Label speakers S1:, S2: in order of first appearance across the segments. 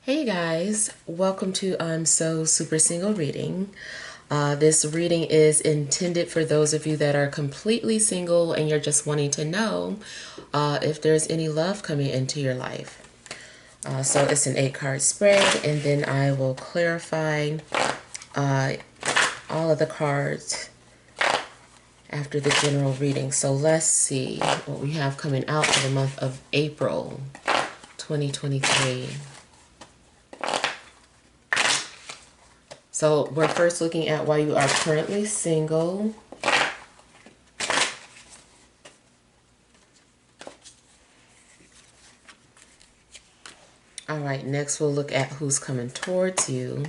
S1: Hey guys, welcome to I'm So Super Single reading. This reading is intended for those of you that are completely single and you're just wanting to know if there's any love coming into your life. So it's an 8-card spread, and then I will clarify all of the cards after the general reading. So let's see what we have coming out for the month of April 2023. So we're first looking at why you are currently single. All right, next we'll look at who's coming towards you.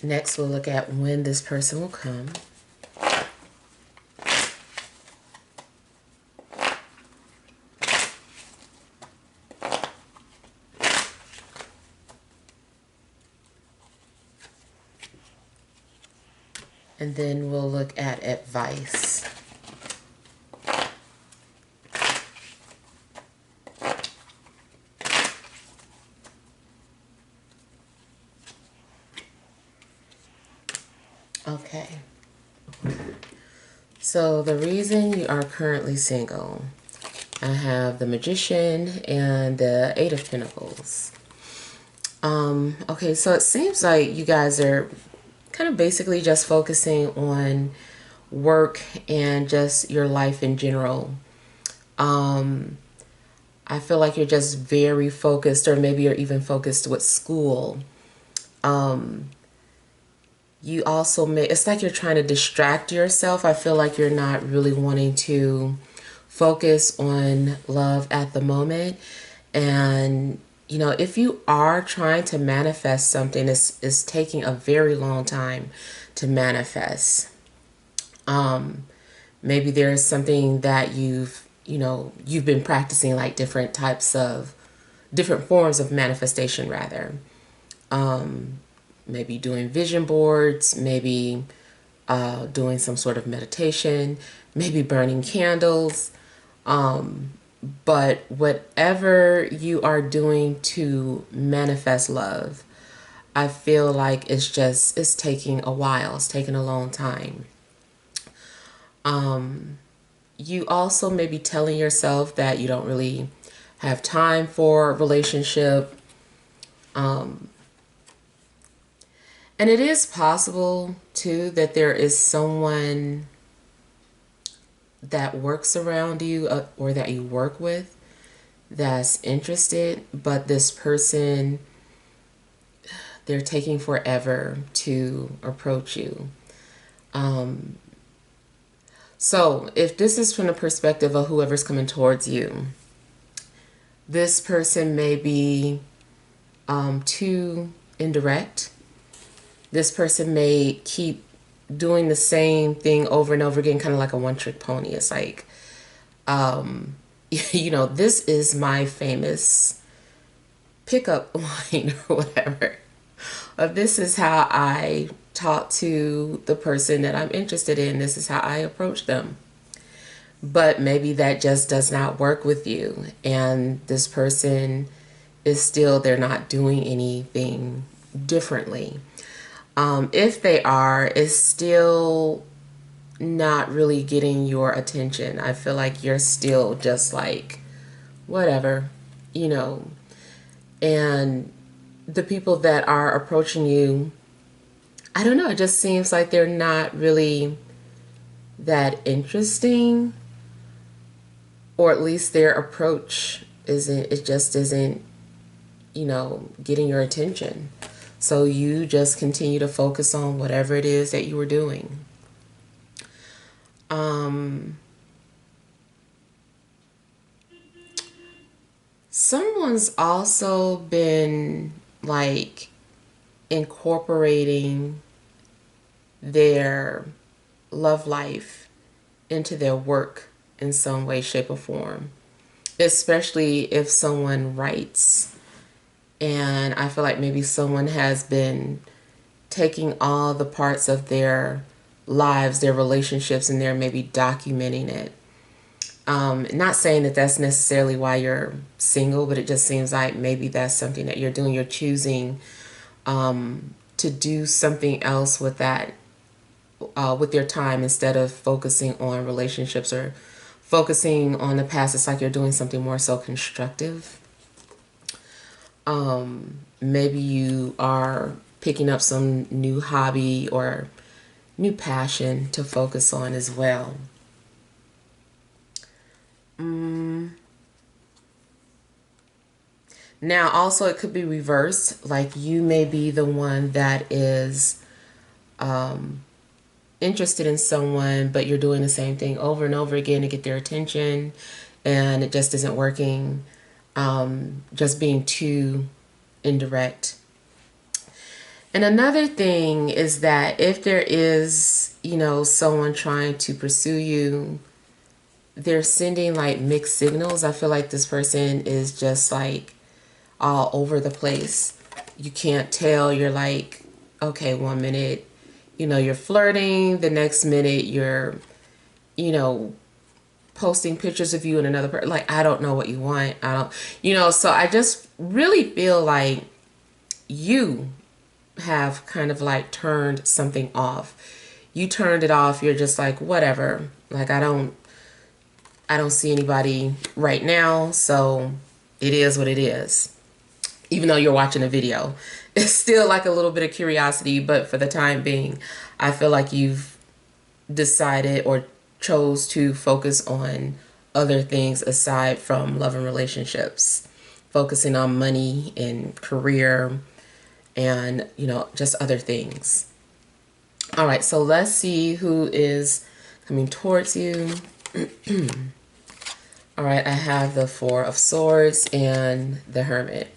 S1: Next we'll look at when this person will come. And then we'll look at advice. Okay. So the reason you are currently single, I have the Magician and the Eight of Pentacles. Okay, so it seems like you guys are kind of basically just focusing on work and just your life in general. I feel like you're just very focused, or maybe you're even focused with school. You also may, it's like you're trying to distract yourself. I feel like you're not really wanting to focus on love at the moment. And, you know, if you are trying to manifest something, it's taking a very long time to manifest. Maybe there's something that you've been practicing, like different forms of manifestation rather. Maybe doing vision boards, maybe doing some sort of meditation, maybe burning candles. But whatever you are doing to manifest love, I feel like it's taking a while. It's taking a long time. You also may be telling yourself that you don't really have time for a relationship. And it is possible, too, that there is someone that works around you or that you work with that's interested, but this person, they're taking forever to approach you. So if this is from the perspective of whoever's coming towards you, this person may be too indirect. This person may keep doing the same thing over and over again, kind of like a one-trick pony. It's like, this is my famous pickup line or whatever. This is how I talk to the person that I'm interested in. This is how I approach them. But maybe that just does not work with you. And this person is still, they're not doing anything differently. If they are, it's still not really getting your attention. I feel like you're still just like, whatever, and the people that are approaching you, I don't know, it just seems like they're not really that interesting, or at least their approach isn't getting your attention. So you just continue to focus on whatever it is that you were doing. Someone's also been like incorporating their love life into their work in some way, shape, or form. Especially if someone writes And I feel like maybe someone has been taking all the parts of their lives, their relationships, and they're maybe documenting it. Not saying that that's necessarily why you're single, but it just seems like maybe that's something that you're doing. You're choosing to do something else with that, with your time, instead of focusing on relationships or focusing on the past. It's like you're doing something more so constructive. Maybe you are picking up some new hobby or new passion to focus on as well. Now, also, it could be reversed. Like you may be the one that is interested in someone, but you're doing the same thing over and over again to get their attention, and it just isn't working. Just being too indirect. And another thing is that if there is, someone trying to pursue you, they're sending like mixed signals. I feel like this person is just like all over the place. You can't tell. You're like, okay, 1 minute, you're flirting. The next minute you're, you know, posting pictures of you and another person. Like, I don't know what you want. I don't, so I just really feel like you have kind of like turned something off. You turned it off. You're just like, whatever. Like, I don't see anybody right now, so it is what it is. Even though you're watching a video, it's still like a little bit of curiosity, but for the time being, I feel like you've decided or chose to focus on other things aside from love and relationships, focusing on money and career and, just other things. All right, so let's see who is coming towards you. All right, I have the Four of Swords and the Hermit.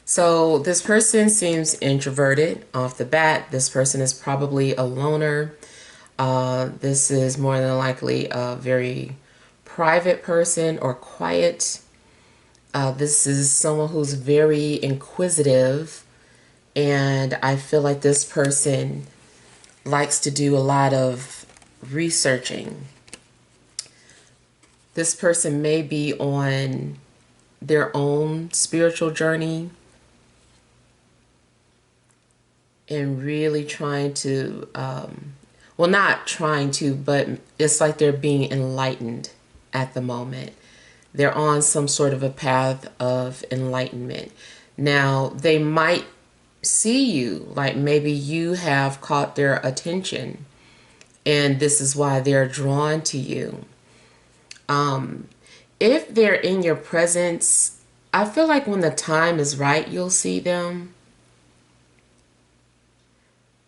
S1: So this person seems introverted off the bat. This person is probably a loner. This is more than likely a very private person or quiet. This is someone who's very inquisitive. And I feel like this person likes to do a lot of researching. This person may be on their own spiritual journey and really trying to, well, not trying to, but it's like they're being enlightened at the moment. They're on some sort of a path of enlightenment. Now, they might see you, like maybe you have caught their attention, and this is why they're drawn to you. If they're in your presence, I feel like when the time is right, you'll see them.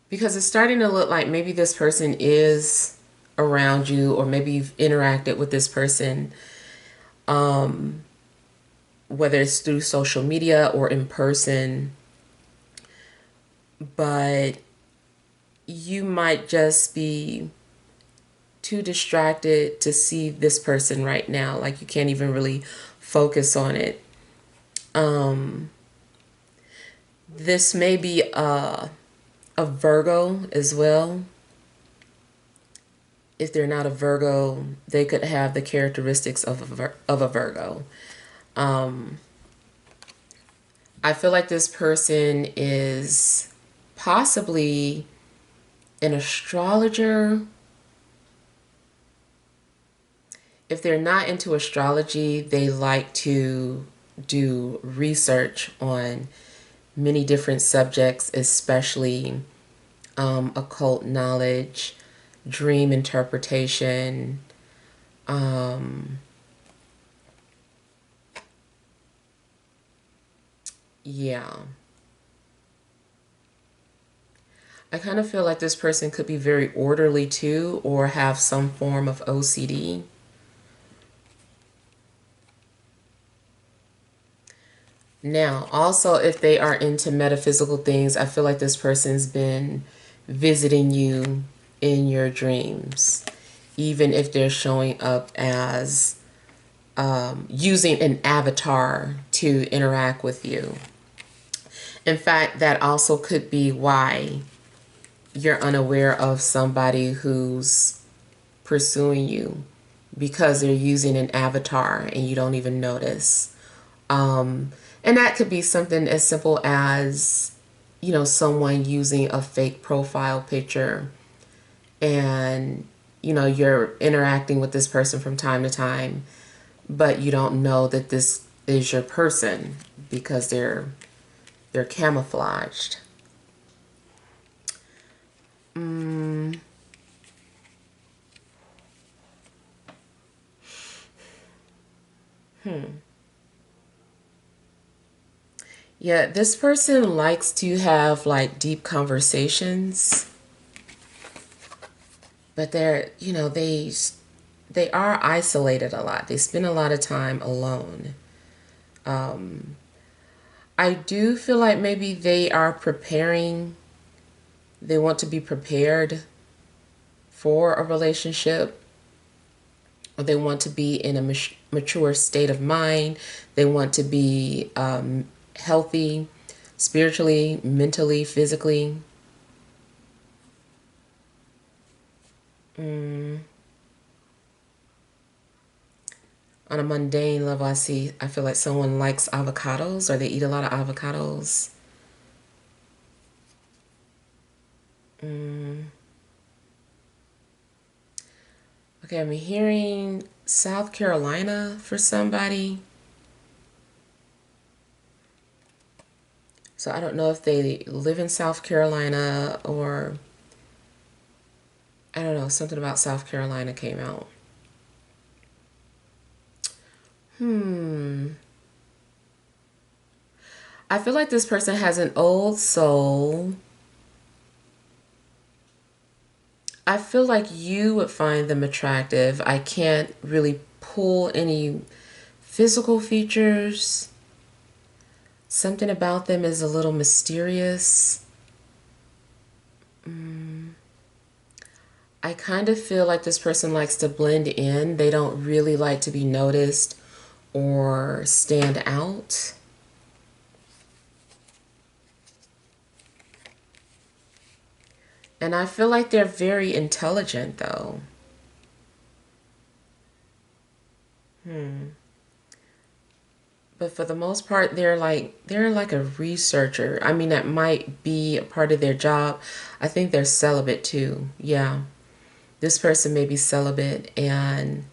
S1: Because it's starting to look like maybe this person is around you, or maybe you've interacted with this person, whether it's through social media or in person. But you might just be too distracted to see this person right now. Like you can't even really focus on it. This may be a Virgo as well. If they're not a Virgo, they could have the characteristics of a Virgo. I feel like this person is possibly an astrologer. If they're not into astrology, they like to do research on many different subjects, especially occult knowledge, dream interpretation, yeah. I kind of feel like this person could be very orderly too, or have some form of OCD. Now, also, if they are into metaphysical things, I feel like this person's been visiting you in your dreams, even if they're showing up as using an avatar to interact with you. In fact, that also could be why you're unaware of somebody who's pursuing you, because they're using an avatar and you don't even notice. And that could be something as simple as, someone using a fake profile picture, and, you're interacting with this person from time to time, but you don't know that this is your person because they're camouflaged. Yeah, this person likes to have like deep conversations, but they are isolated a lot. They spend a lot of time alone. I do feel like maybe they are preparing, they want to be prepared for a relationship, or they want to be in a mature state of mind. They want to be healthy spiritually, mentally, physically. On a mundane level, I feel like someone likes avocados, or they eat a lot of avocados. Okay, I'm hearing South Carolina for somebody. So I don't know if they live in South Carolina, or I don't know, something about South Carolina came out. I feel like this person has an old soul. I feel like you would find them attractive. I can't really pull any physical features. Something about them is a little mysterious. I kind of feel like this person likes to blend in. They don't really like to be noticed or stand out. And I feel like they're very intelligent, though. But for the most part, they're like a researcher. I mean, that might be a part of their job. I think they're celibate too. Yeah. This person may be celibate and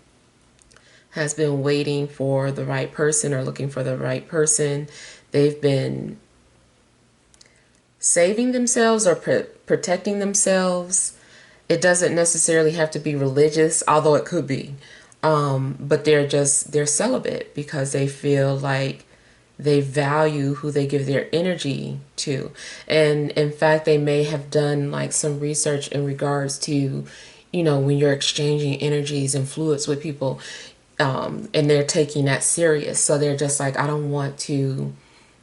S1: has been waiting for the right person, or looking for the right person. They've been saving themselves or protecting themselves. It doesn't necessarily have to be religious, although it could be. But they're celibate because they feel like they value who they give their energy to. And in fact, they may have done like some research in regards to, when you're exchanging energies and fluids with people, and they're taking that serious. So they're just like, I don't want to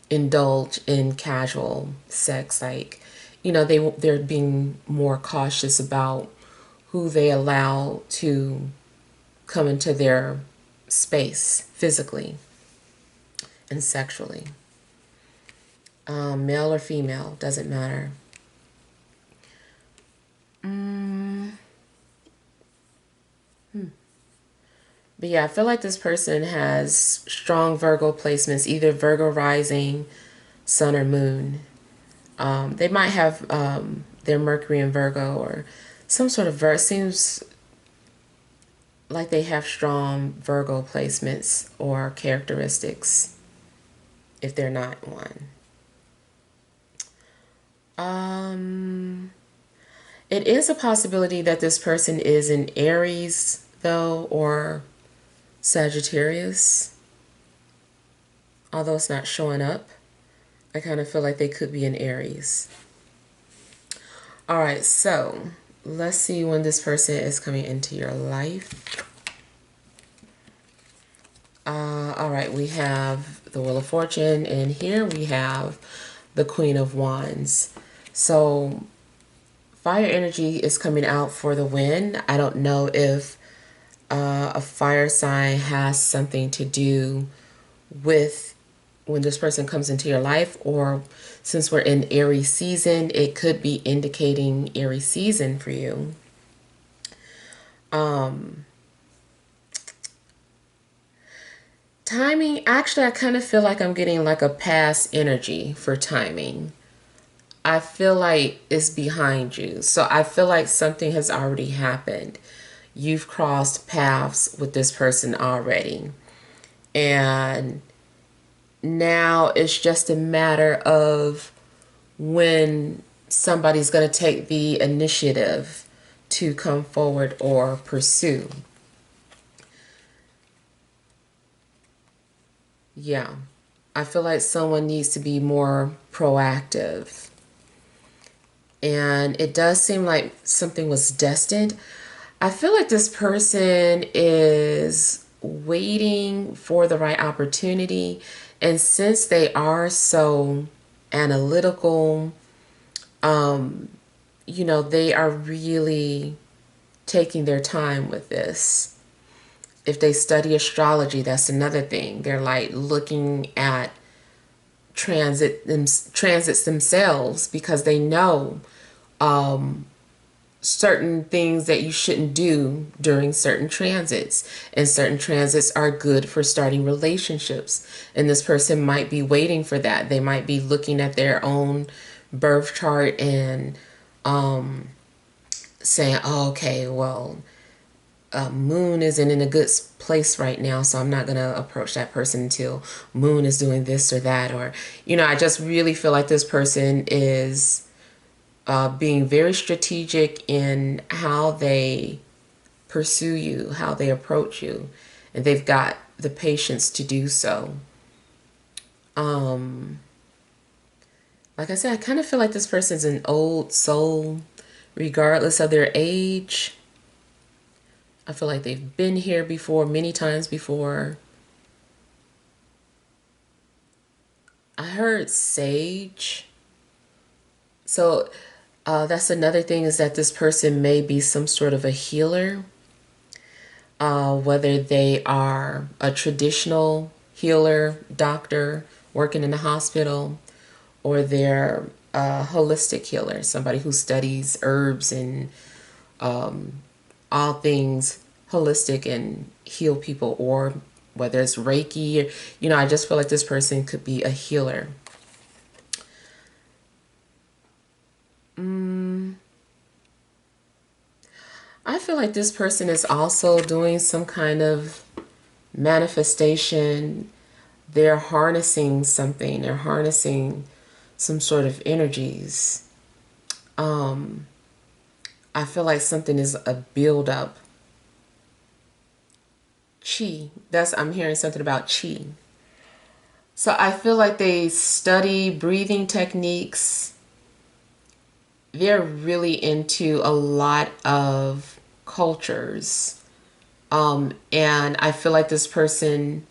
S1: indulge in casual sex. Like, they're being more cautious about who they allow to come into their space physically and sexually. Male or female, doesn't matter. But yeah, I feel like this person has strong Virgo placements, either Virgo rising, sun, or moon. They might have their Mercury in Virgo, or some sort of Virgo. Seems like they have strong Virgo placements or characteristics if they're not one. It is a possibility that this person is an Aries, though, or Sagittarius, although it's not showing up. I kind of feel like they could be an Aries. All right, so let's see when this person is coming into your life. All right, we have the Wheel of Fortune, and here we have the Queen of Wands. So fire energy is coming out for the win. I don't know if a fire sign has something to do with when this person comes into your life, or since we're in Aries season, it could be indicating Aries season for you. Timing, actually, I kind of feel like I'm getting like a past energy for timing. I feel like it's behind you. So I feel like something has already happened. You've crossed paths with this person already. And now it's just a matter of when somebody's going to take the initiative to come forward or pursue. Yeah. I feel like someone needs to be more proactive. And it does seem like something was destined. I feel like this person is waiting for the right opportunity. And since they are so analytical, they are really taking their time with this. If they study astrology, that's another thing. They're like looking at transits themselves because they know certain things that you shouldn't do during certain transits, and certain transits are good for starting relationships, and this person might be waiting for that. They might be looking at their own birth chart and saying, oh, okay, well, moon isn't in a good place right now, so I'm not going to approach that person until moon is doing this or that. Or, I just really feel like this person is being very strategic in how they pursue you, how they approach you, and they've got the patience to do so. Like I said, I kind of feel like this person's an old soul, regardless of their age. I feel like they've been here before, many times before. I heard sage. So that's another thing, is that this person may be some sort of a healer, whether they are a traditional healer, doctor working in the hospital, or they're a holistic healer, somebody who studies herbs and all things holistic and heal people, or whether it's Reiki. I just feel like this person could be a healer. I feel like this person is also doing some kind of manifestation. They're harnessing something. They're harnessing some sort of energies. I feel like something is a build up. Chi. I'm hearing something about chi. So I feel like they study breathing techniques. They're really into a lot of cultures. And I feel like this person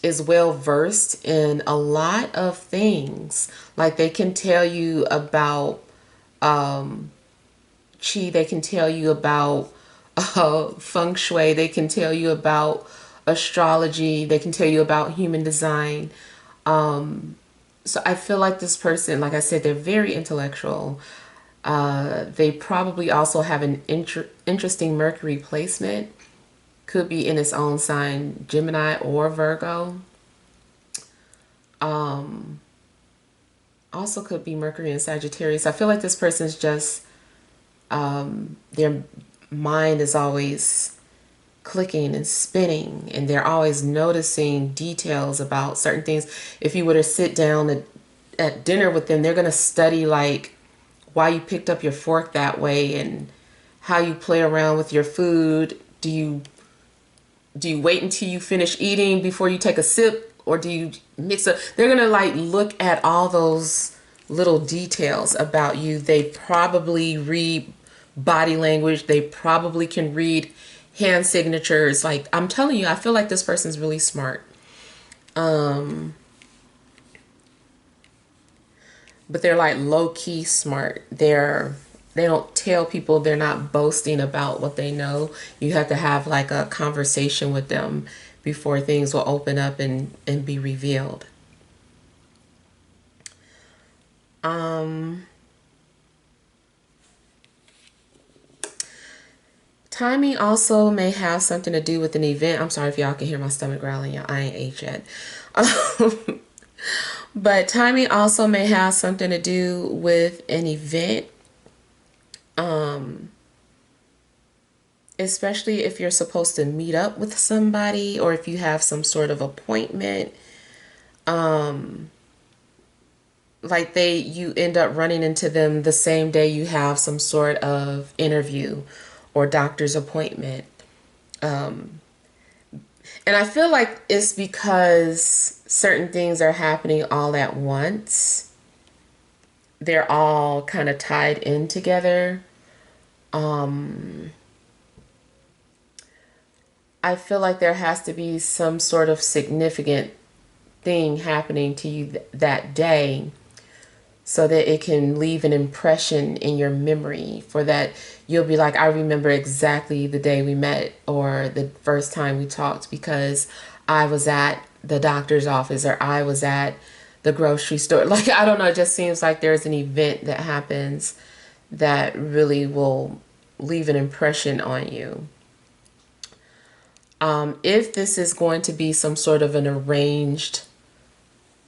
S1: is well versed in a lot of things. Like they can tell you about chi, they can tell you about feng shui, they can tell you about astrology, they can tell you about human design. So I feel like this person, like I said, they're very intellectual. They probably also have an interesting Mercury placement. Could be in its own sign, Gemini or Virgo. Also could be Mercury and Sagittarius. I feel like this person's just, their mind is always clicking and spinning, and they're always noticing details about certain things. If you were to sit down at dinner with them, they're going to study like why you picked up your fork that way and how you play around with your food. Do you wait until you finish eating before you take a sip, or do you mix up? They're going to like look at all those little details about you. They probably read body language. They probably can read hand signatures. Like, I'm telling you, I feel like this person's really smart. But they're like low key smart. They're they don't tell people, they're not boasting about what they know. You have to have like a conversation with them before things will open up and be revealed. Timing also may have something to do with an event. I'm sorry if y'all can hear my stomach growling. Y'all, I ain't ate yet. But timing also may have something to do with an event, especially if you're supposed to meet up with somebody or if you have some sort of appointment. Like you end up running into them the same day you have some sort of interview or doctor's appointment. And I feel like it's because certain things are happening all at once. They're all kind of tied in together. I feel like there has to be some sort of significant thing happening to you that day so that it can leave an impression in your memory, for that you'll be like, I remember exactly the day we met or the first time we talked because I was at the doctor's office or I was at the grocery store. Like, I don't know, it just seems like there's an event that happens that really will leave an impression on you. If this is going to be some sort of an arranged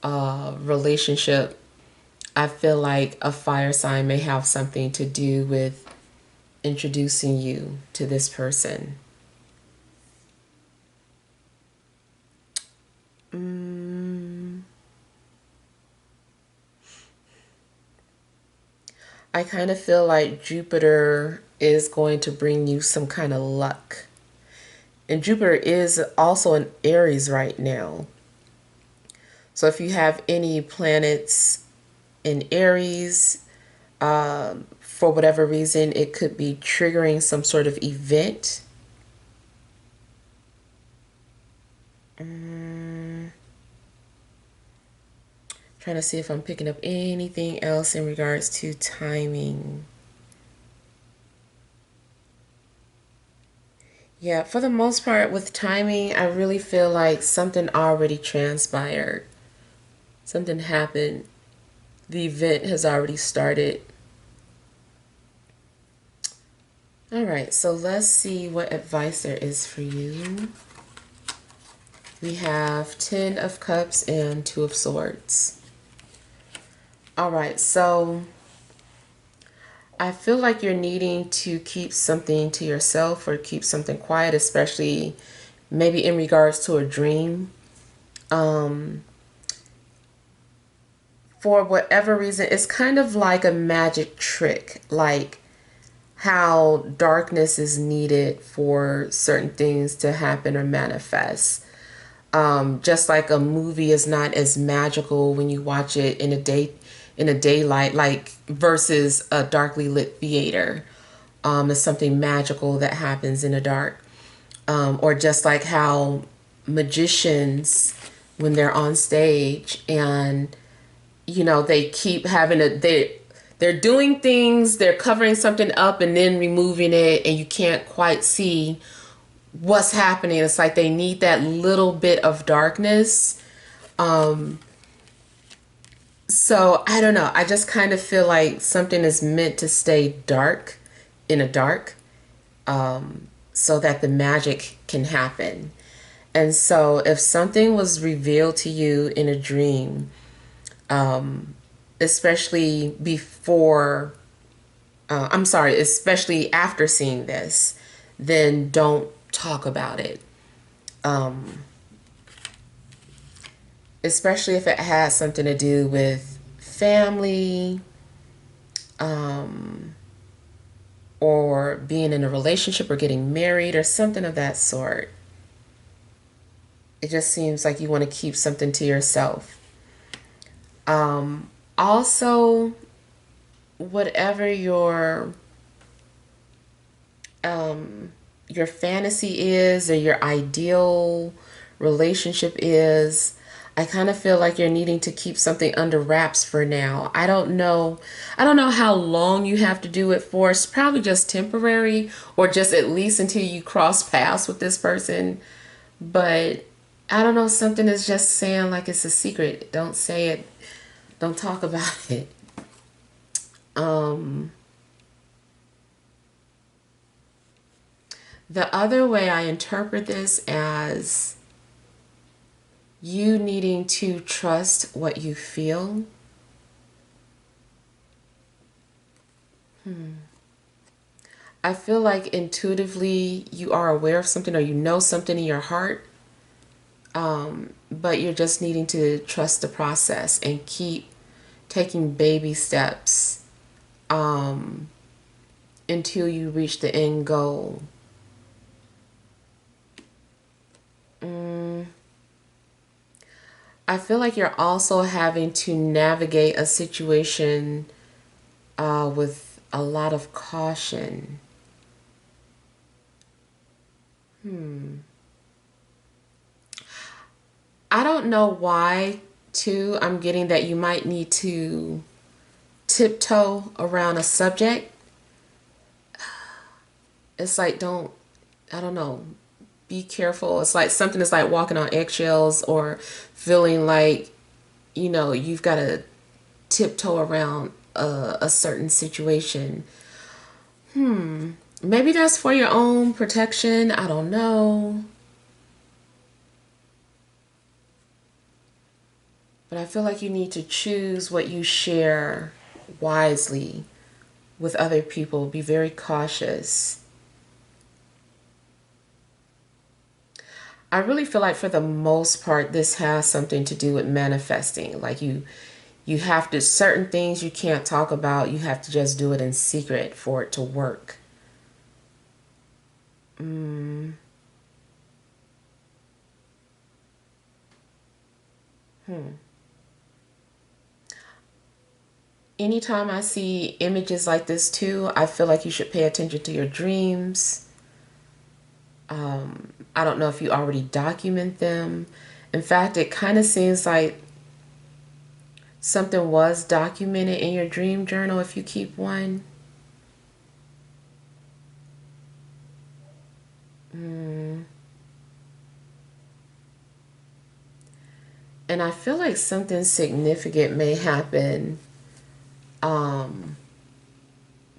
S1: relationship, I feel like a fire sign may have something to do with introducing you to this person. I kind of feel like Jupiter is going to bring you some kind of luck. And Jupiter is also in Aries right now. So if you have any planets in Aries, for whatever reason, it could be triggering some sort of event. Trying to see if I'm picking up anything else in regards to timing. Yeah, for the most part with timing, I really feel like something already transpired. Something happened. The event has already started. All right, so let's see what advice there is for you. We have 10 of Cups and 2 of Swords. All right, so I feel like you're needing to keep something to yourself or keep something quiet, especially maybe in regards to a dream. For whatever reason, it's kind of like a magic trick, like how darkness is needed for certain things to happen or manifest. Just like a movie is not as magical when you watch it in a daylight, like versus a darkly lit theater. It's something magical that happens in the dark. Or just like how magicians, when they're on stage and they keep having they're doing things, they're covering something up and then removing it, and you can't quite see what's happening. It's like they need that little bit of darkness. So I don't know. I just kind of feel like something is meant to stay dark in a dark, so that the magic can happen. And so if something was revealed to you in a dream, especially before, especially after seeing this, then don't talk about it. Especially if it has something to do with family, or being in a relationship or getting married or something of that sort. It just seems like you want to keep something to yourself. Also, whatever your fantasy is or your ideal relationship is, I kind of feel like you're needing to keep something under wraps for now. I don't know. I don't know how long you have to do it for. It's probably just temporary or just at least until you cross paths with this person. But I don't know. Something is just saying like it's a secret. Don't say it. Don't talk about it. Um, the other way I interpret this as you needing to trust what you feel. I feel like intuitively you are aware of something or you know something in your heart, but you're just needing to trust the process and keep taking baby steps until you reach the end goal. I feel like you're also having to navigate a situation with a lot of caution. I don't know why, too. I'm getting that you might need to tiptoe around a subject. It's like, I don't know, be careful. It's like something is like walking on eggshells or feeling like, you've got to tiptoe around a certain situation. Maybe that's for your own protection. I don't know. But I feel like you need to choose what you share wisely with other people. Be very cautious. I really feel like for the most part, this has something to do with manifesting. Like you have to, certain things you can't talk about. You have to just do it in secret for it to work. Mm. Hmm. Anytime I see images like this too, I feel like you should pay attention to your dreams. I don't know if you already document them. In fact, it kind of seems like something was documented in your dream journal if you keep one. Mm. And I feel like something significant may happen um,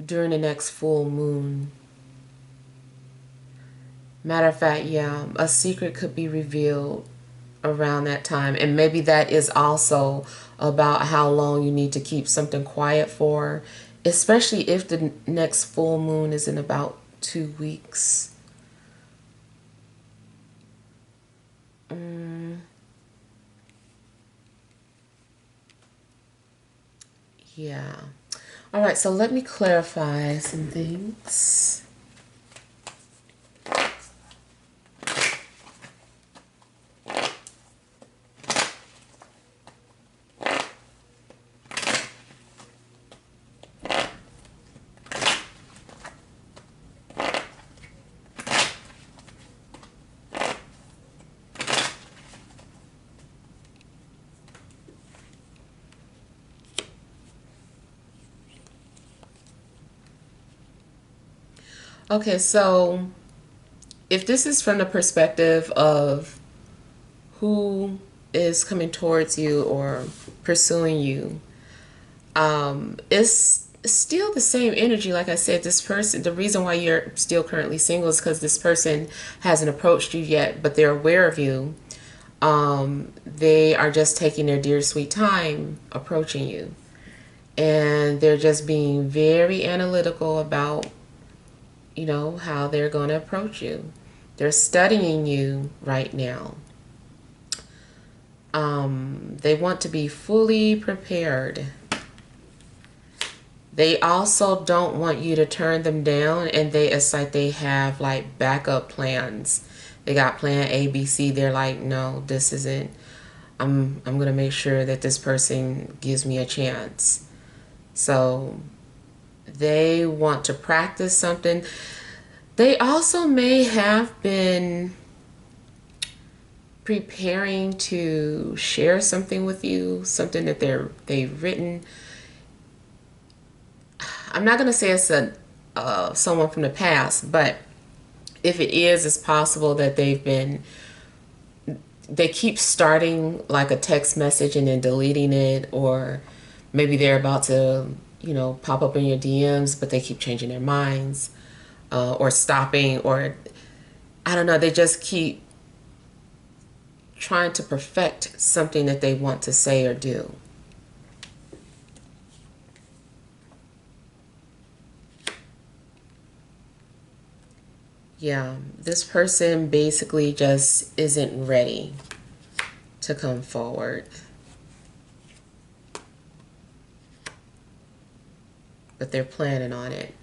S1: during the next full moon. Matter of fact, yeah, a secret could be revealed around that time. And maybe that is also about how long you need to keep something quiet for, especially if the next full moon is in about 2 weeks. Mm, yeah. All right, so let me clarify some things. Okay, so if this is from the perspective of who is coming towards you or pursuing you, it's still the same energy. Like I said, this person, the reason why you're still currently single is because this person hasn't approached you yet, but they're aware of you. They are just taking their dear sweet time approaching you. And they're just being very analytical about, how they're going to approach you. They're studying you right now. They want to be fully prepared. They also don't want you to turn them down, and it's like they have like backup plans. They got plan A, B, C. They're like, no, this isn't. I'm gonna make sure that this person gives me a chance. So they want to practice something. They also may have been preparing to share something with you, something that they've written. I'm not going to say it's a someone from the past, but if it is, it's possible that they keep starting like a text message and then deleting it, or maybe they're about to, pop up in your DMs, but they keep changing their minds, or stopping, or I don't know, they just keep trying to perfect something that they want to say or do. Yeah, this person basically just isn't ready to come forward. But they're planning on it.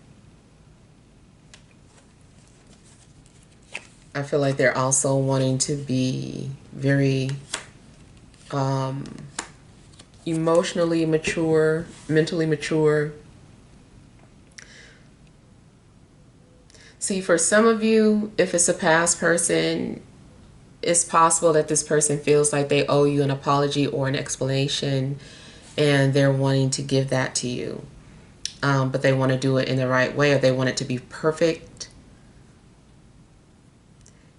S1: I feel like they're also wanting to be very emotionally mature, mentally mature. See, for some of you, if it's a past person, it's possible that this person feels like they owe you an apology or an explanation, and they're wanting to give that to you. But they want to do it in the right way, or they want it to be perfect.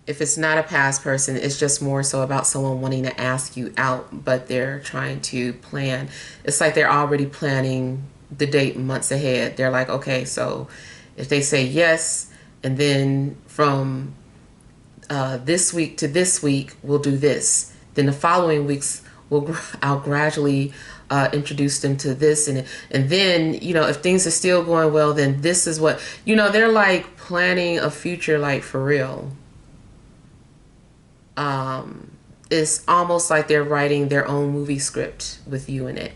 S1: If it's not a past person, it's just more so about someone wanting to ask you out, but they're trying to plan. It's like they're already planning the date months ahead. They're like, okay, so if they say yes, and then from this week to this week, we'll do this. Then the following weeks, I'll gradually introduce them to this, and then if things are still going well, then this is what they're like planning a future, like for real. It's almost like they're writing their own movie script with you in it.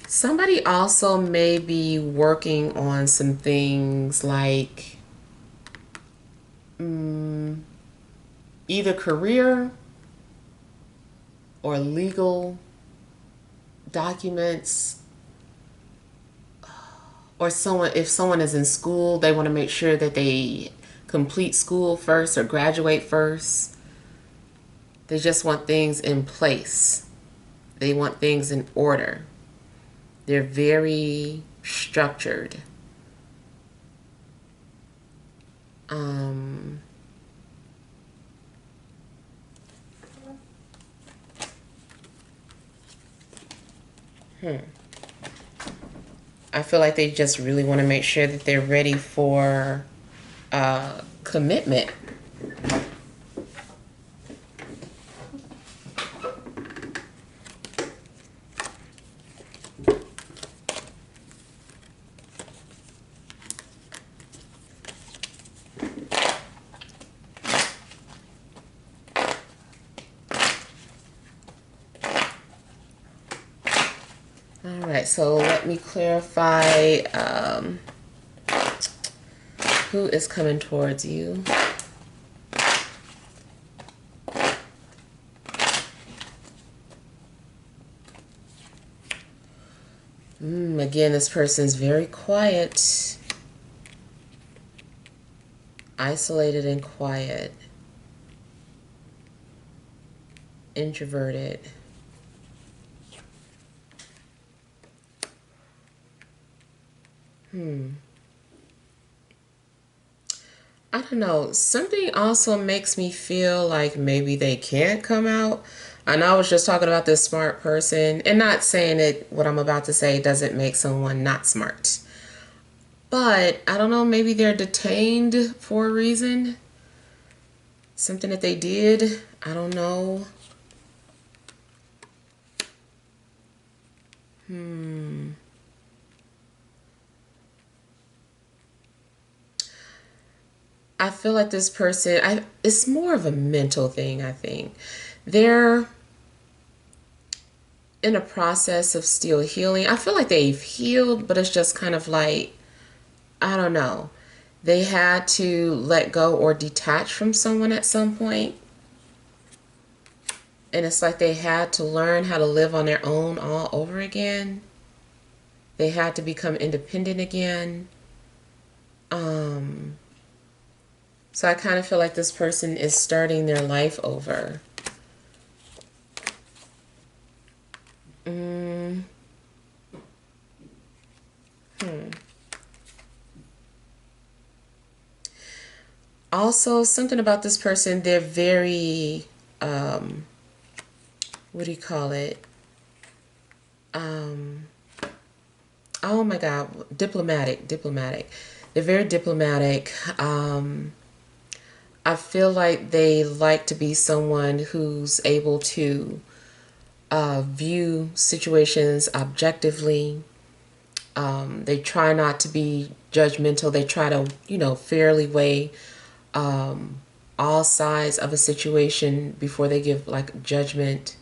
S1: Somebody also may be working on some things like either career or legal documents, or if someone is in school, they want to make sure that they complete school first or graduate first. They just want things in place. They want things in order. They're very structured. I feel like they just really want to make sure that they're ready for commitment. All right, so let me clarify who is coming towards you. Again, this person's very quiet, isolated and quiet, introverted. I don't know. Something also makes me feel like maybe they can't come out. I know I was just talking about this smart person, and not saying that what I'm about to say doesn't make someone not smart. But I don't know, maybe they're detained for a reason. Something that they did. I don't know. I feel like this person, it's more of a mental thing, I think. They're in a process of still healing. I feel like they've healed, but it's just kind of like, I don't know. They had to let go or detach from someone at some point. And it's like they had to learn how to live on their own all over again. They had to become independent again. Um, so I kind of feel like this person is starting their life over. Mm, hmm. Also, something about this person, they're very, what do you call it? Um, oh my God, diplomatic. They're very diplomatic. I feel like they like to be someone who's able to view situations objectively. They try not to be judgmental. They try to, fairly weigh all sides of a situation before they give like judgment.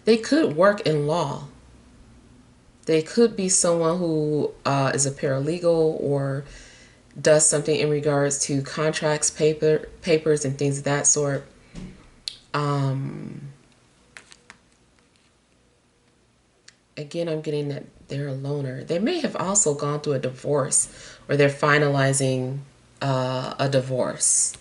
S1: They could work in law. They could be someone who is a paralegal or does something in regards to contracts, papers, and things of that sort. Um, Again, I'm getting that they're a loner. They may have also gone through a divorce or they're finalizing a divorce.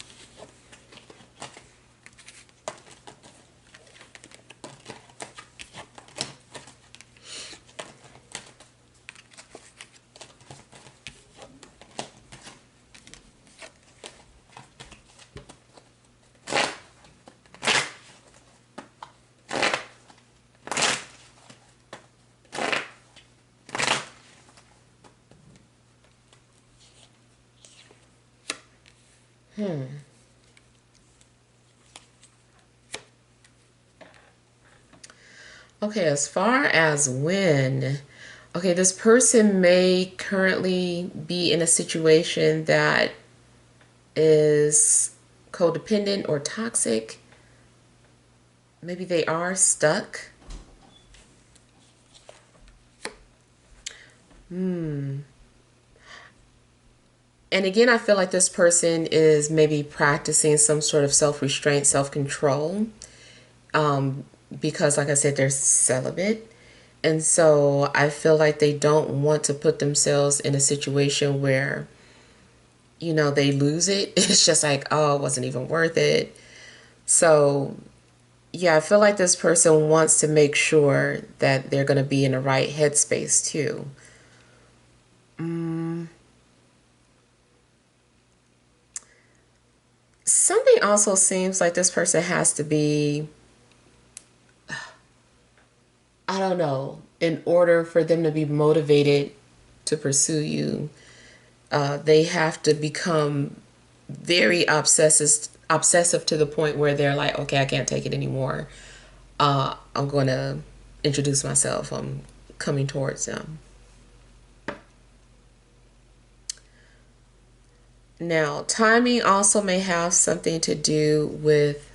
S1: Okay, as far as when, okay, this person may currently be in a situation that is codependent or toxic. Maybe they are stuck. And again, I feel like this person is maybe practicing some sort of self-restraint, self-control, because, like I said, they're celibate. And so I feel like they don't want to put themselves in a situation where, they lose it. It's just like, oh, it wasn't even worth it. So, yeah, I feel like this person wants to make sure that they're going to be in the right headspace too. Something also seems like this person has to be, I don't know, in order for them to be motivated to pursue you, they have to become very obsessive to the point where they're like, okay, I can't take it anymore. I'm going to introduce myself. I'm coming towards them. Now, timing also may have something to do with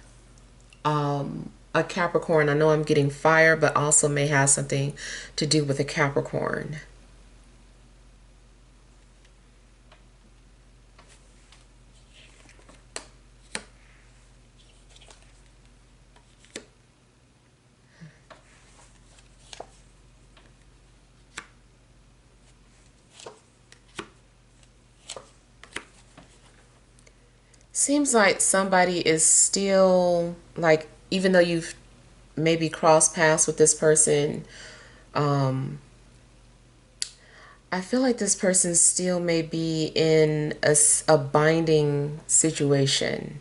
S1: a Capricorn. I know I'm getting fire, but also may have something to do with a Capricorn. Seems like somebody is still like, even though you've maybe crossed paths with this person, um, I feel like this person still may be in a binding situation,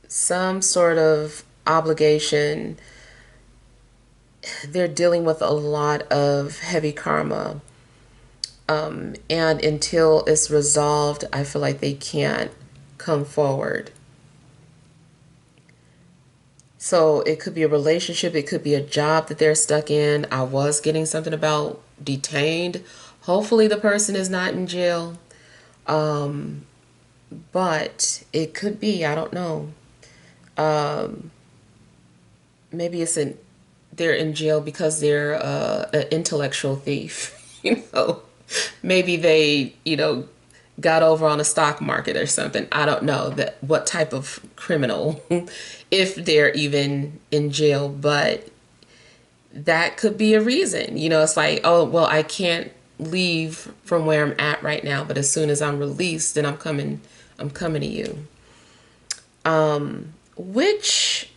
S1: some sort of obligation. They're dealing with a lot of heavy karma. And until it's resolved, I feel like they can't come forward. So it could be a relationship, it could be a job that they're stuck in. I was getting something about detained. Hopefully the person is not in jail. Um, but it could be, I don't know. Um, Maybe they're in jail because they're an intellectual thief. you know, Maybe they, got over on the stock market or something. I don't know that what type of criminal, if they're even in jail, but that could be a reason. You know, it's like, oh, well, I can't leave from where I'm at right now, but as soon as I'm released, then I'm coming to you. Which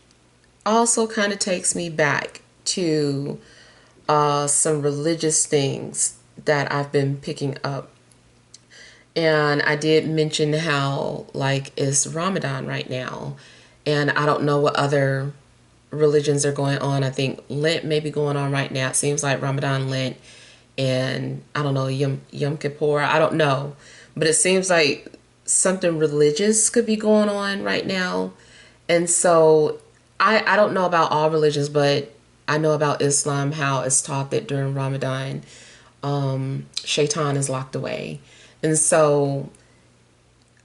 S1: also kind of takes me back to some religious things that I've been picking up. And I did mention how, like, it's Ramadan right now. And I don't know what other religions are going on. I think Lent may be going on right now. It seems like Ramadan, Lent, and I don't know, Yom Kippur. I don't know. But it seems like something religious could be going on right now. And so I don't know about all religions, but I know about Islam, how it's taught that during Ramadan, Shaitan is locked away. And so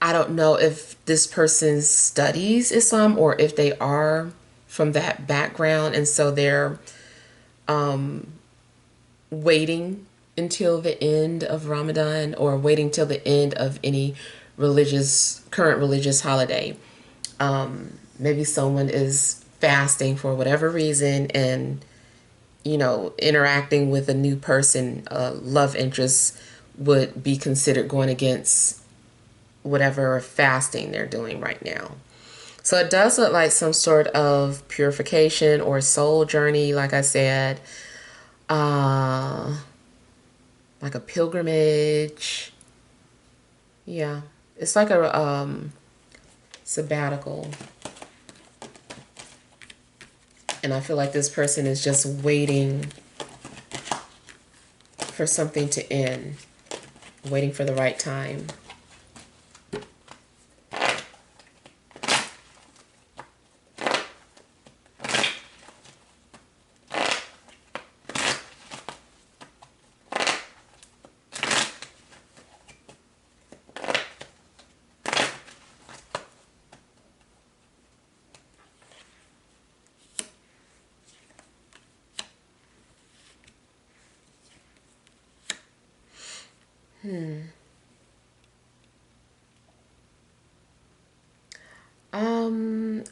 S1: I don't know if this person studies Islam or if they are from that background. And so they're waiting until the end of Ramadan or waiting till the end of any current religious holiday. Maybe someone is fasting for whatever reason and, you know, interacting with a new person, love interest would be considered going against whatever fasting they're doing right now. So it does look like some sort of purification or soul journey, like I said, uh, like a pilgrimage. Yeah, it's like a sabbatical. And I feel like this person is just waiting for something to end, waiting for the right time.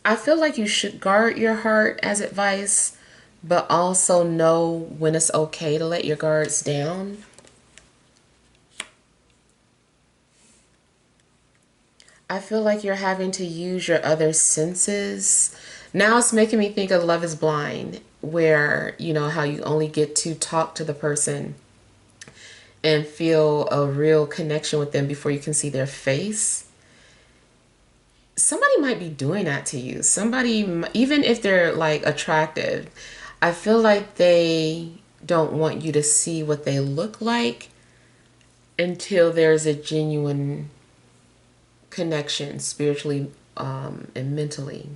S1: I feel like you should guard your heart as advice, but also know when it's okay to let your guards down. I feel like you're having to use your other senses. Now it's making me think of Love is Blind, where, you know, how you only get to talk to the person and feel a real connection with them before you can see their face. Somebody might be doing that to you. Somebody, even if they're like attractive, I feel like they don't want you to see what they look like until there's a genuine connection spiritually and mentally.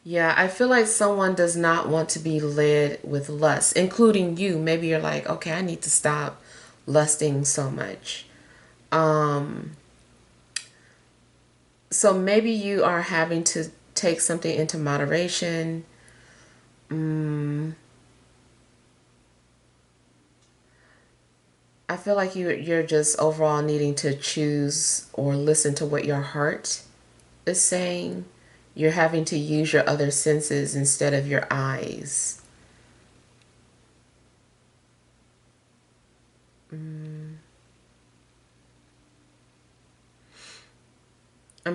S1: Yeah, I feel like someone does not want to be led with lust, including you. Maybe you're like, okay, I need to stop lusting so much. Um, so maybe you are having to take something into moderation. I feel like you're just overall needing to choose or listen to what your heart is saying. You're having to use your other senses instead of your eyes. I'm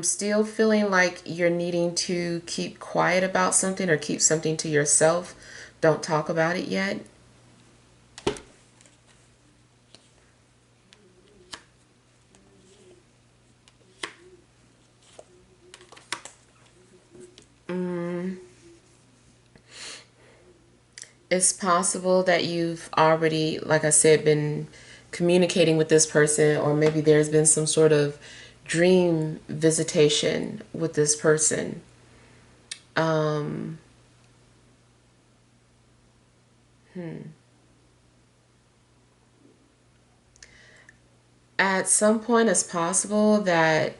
S1: still feeling like you're needing to keep quiet about something or keep something to yourself. Don't talk about it yet. It's possible that you've already, like I said, been communicating with this person, or maybe there's been some sort of dream visitation with this person. Um, at some point, it's possible that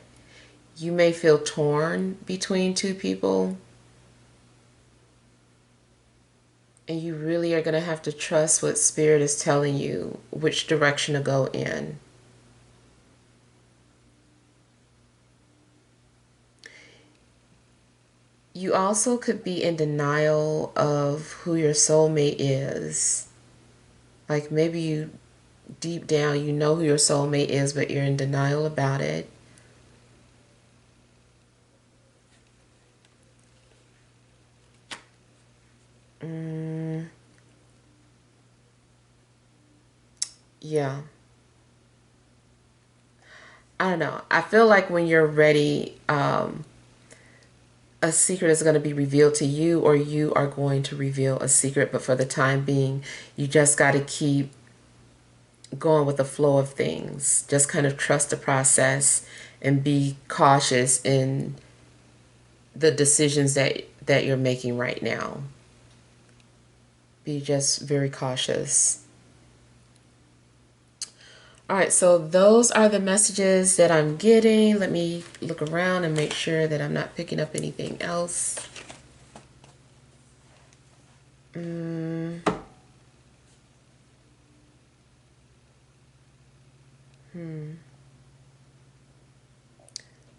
S1: you may feel torn between two people. And you really are going to have to trust what Spirit is telling you, which direction to go in. You also could be in denial of who your soulmate is. Like maybe you, deep down, you know who your soulmate is, but you're in denial about it. Yeah. I don't know. I feel like when you're ready, a secret is going to be revealed to you, or you are going to reveal a secret. But for the time being, you just got to keep going with the flow of things. Just kind of trust the process and be cautious in the decisions that you're making right now. Be just very cautious. All right, so those are the messages that I'm getting. Let me look around and make sure that I'm not picking up anything else.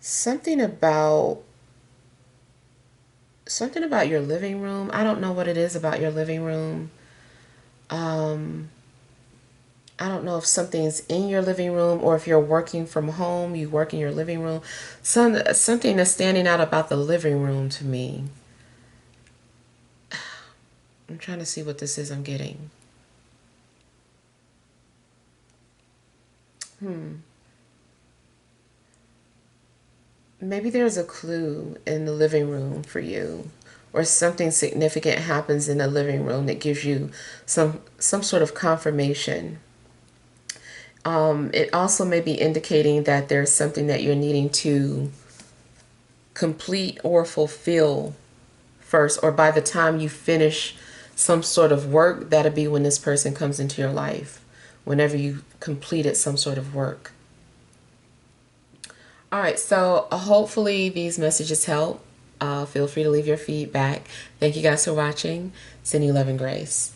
S1: Something about your living room. I don't know what it is about your living room. I don't know if something's in your living room, or if you're working from home, you work in your living room. Something that's standing out about the living room to me. I'm trying to see what this is I'm getting. Maybe there's a clue in the living room for you, or something significant happens in the living room that gives you some sort of confirmation. It also may be indicating that there's something that you're needing to complete or fulfill first, or by the time you finish some sort of work, that'll be when this person comes into your life, whenever you completed some sort of work. All right, so hopefully these messages help. Feel free to leave your feedback. Thank you guys for watching. Sending love and grace.